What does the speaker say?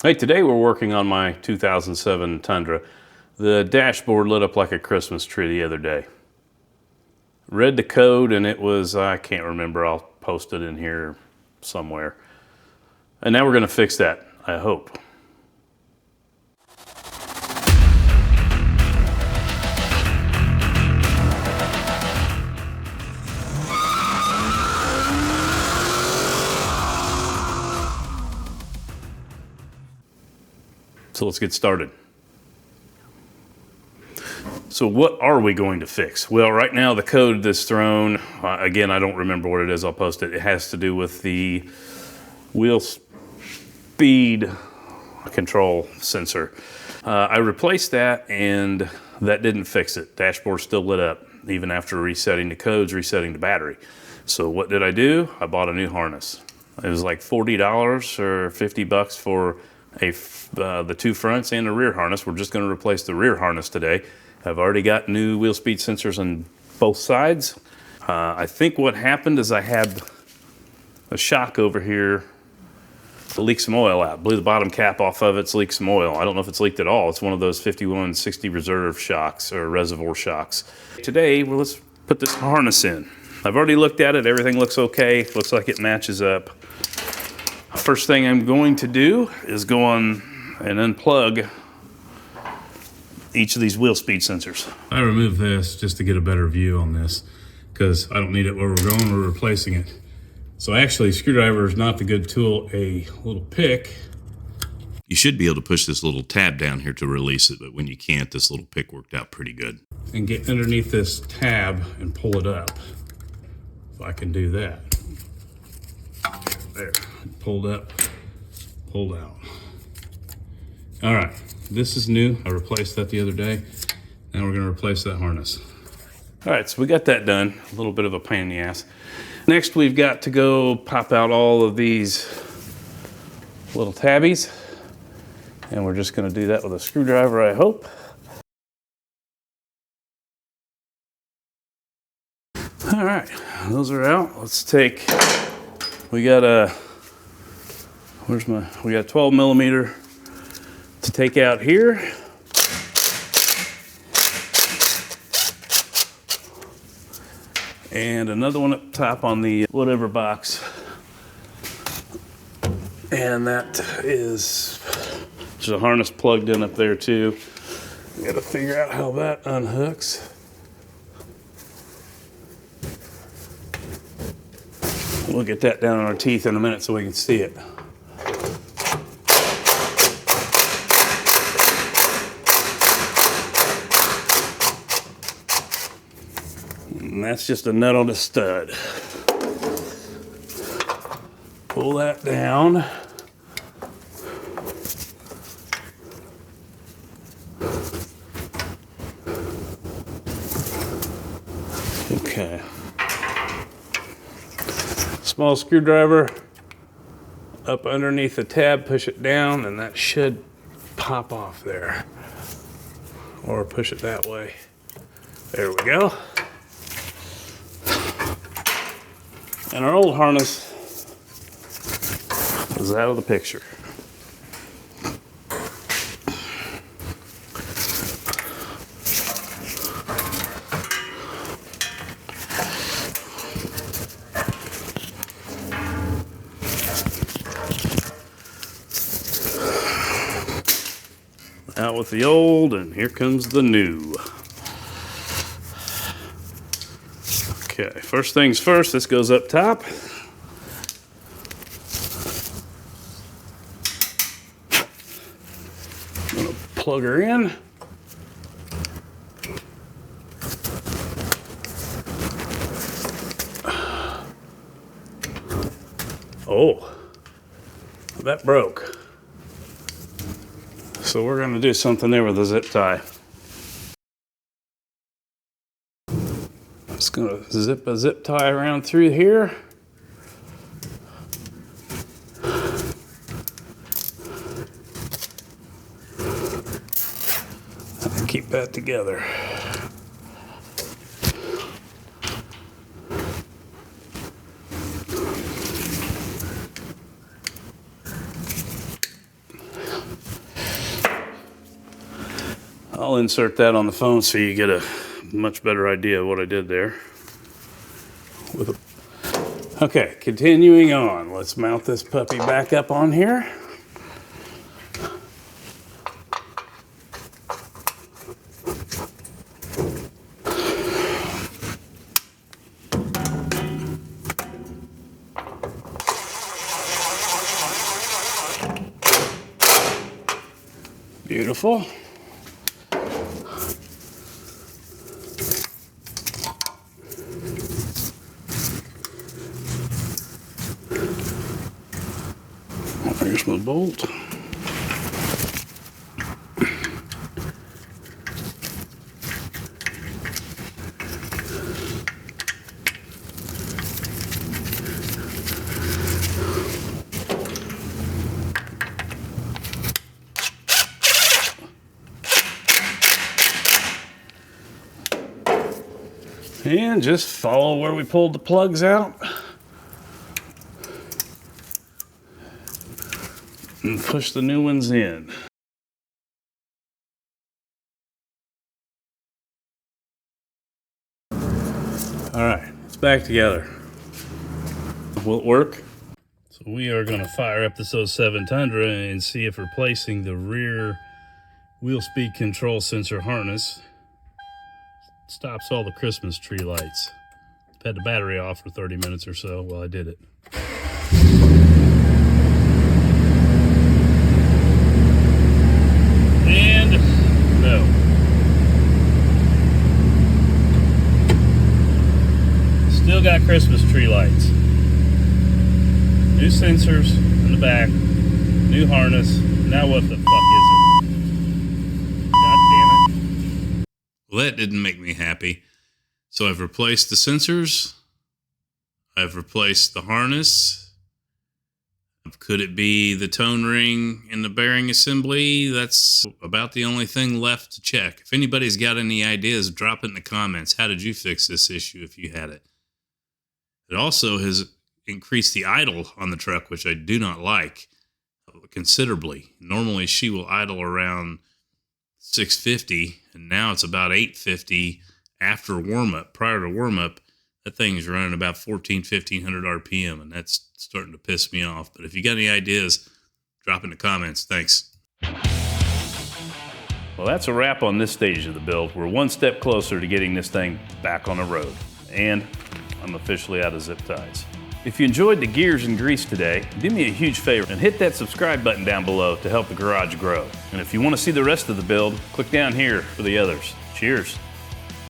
Hey, today we're working on my 2007 Tundra. The dashboard lit up like a Christmas tree the other day. Read the code and it was, I can't remember, I'll post it in here somewhere. And now we're going to fix that, I hope. So let's get started. So what are we going to fix? Well, right now the code that's thrown, again, I don't remember what it is, I'll post it. It has to do with the wheel speed control sensor. I replaced that and that didn't fix it. Dashboard still lit up, even after resetting the codes, resetting the battery. So what did I do? I bought a new harness. It was like $40 or $50 for the two fronts and the rear harness. We're just going to replace the rear harness today. I've already got new wheel speed sensors on both sides. I think what happened is I had a shock over here to leak some oil out. Blew the bottom cap off of it, it's leaked some oil. I don't know if it's leaked at all. It's one of those 5160 reserve shocks or reservoir shocks. Today, well, let's put this harness in. I've already looked at it, everything looks okay. Looks like it matches up. First thing I'm going to do is go on and unplug each of these wheel speed sensors. I removed this just to get a better view on this because I don't need it where we're going, we're replacing it. So actually, screwdriver is not the good tool. A little pick. You should be able to push this little tab down here to release it, but when you can't, this little pick worked out pretty good. And get underneath this tab and pull it up. If I can do that. There, pulled up, pulled out. All right, this is new. I replaced that the other day. Now we're gonna replace that harness. All right, so we got that done. A little bit of a pain in the ass. Next, we've got to go pop out all of these little tabbies. And we're just gonna do that with a screwdriver, I hope. All right, those are out. Let's take, we got a 12 millimeter to take out here. And another one up top on the whatever box. And that is, there's a harness plugged in up there too. I gotta figure out how that unhooks. We'll get that down on our teeth in a minute so we can see it. And that's just a nut on a stud. Pull that down. Okay. Small screwdriver up underneath the tab, push it down, and that should pop off there. Or push it that way. There we go. And our old harness is out of the picture. Out with the old, and here comes the new. Okay, first things first, this goes up top. I'm gonna plug her in. Oh, that broke. So we're gonna do something there with the zip tie. Just gonna zip a zip tie around through here. And keep that together. I'll insert that on the phone so you get a much better idea of what I did there. Okay, continuing on. Let's mount this puppy back up on here. Beautiful. There's my bolt. And just follow where we pulled the plugs out. And push the new ones in. All right, it's back together. Will it work? So we are going to fire up this 07 Tundra and see if replacing the rear wheel speed control sensor harness stops all the Christmas tree lights. I've had the battery off for 30 minutes or so while I did it. And no. Still got Christmas tree lights. New sensors in the back, new harness. Now what the fuck is it? God damn it. Well, that didn't make me happy. So I've replaced the sensors. I've replaced the harness. Could it be the tone ring and the bearing assembly? That's about the only thing left to check. If anybody's got any ideas, drop it in the comments. How did you fix this issue if you had it? It also has increased the idle on the truck, which I do not like considerably. Normally she will idle around 650, and now it's about 850 after warm-up. Prior to warm-up, that thing's running about 1500 RPM, and that's starting to piss me off. But if you got any ideas, drop in the comments. Thanks. Well, that's a wrap on this stage of the build. We're one step closer to getting this thing back on the road. And I'm officially out of zip ties. If you enjoyed the gears and grease today, do me a huge favor and hit that subscribe button down below to help the garage grow. And if you want to see the rest of the build, click down here for the others. Cheers.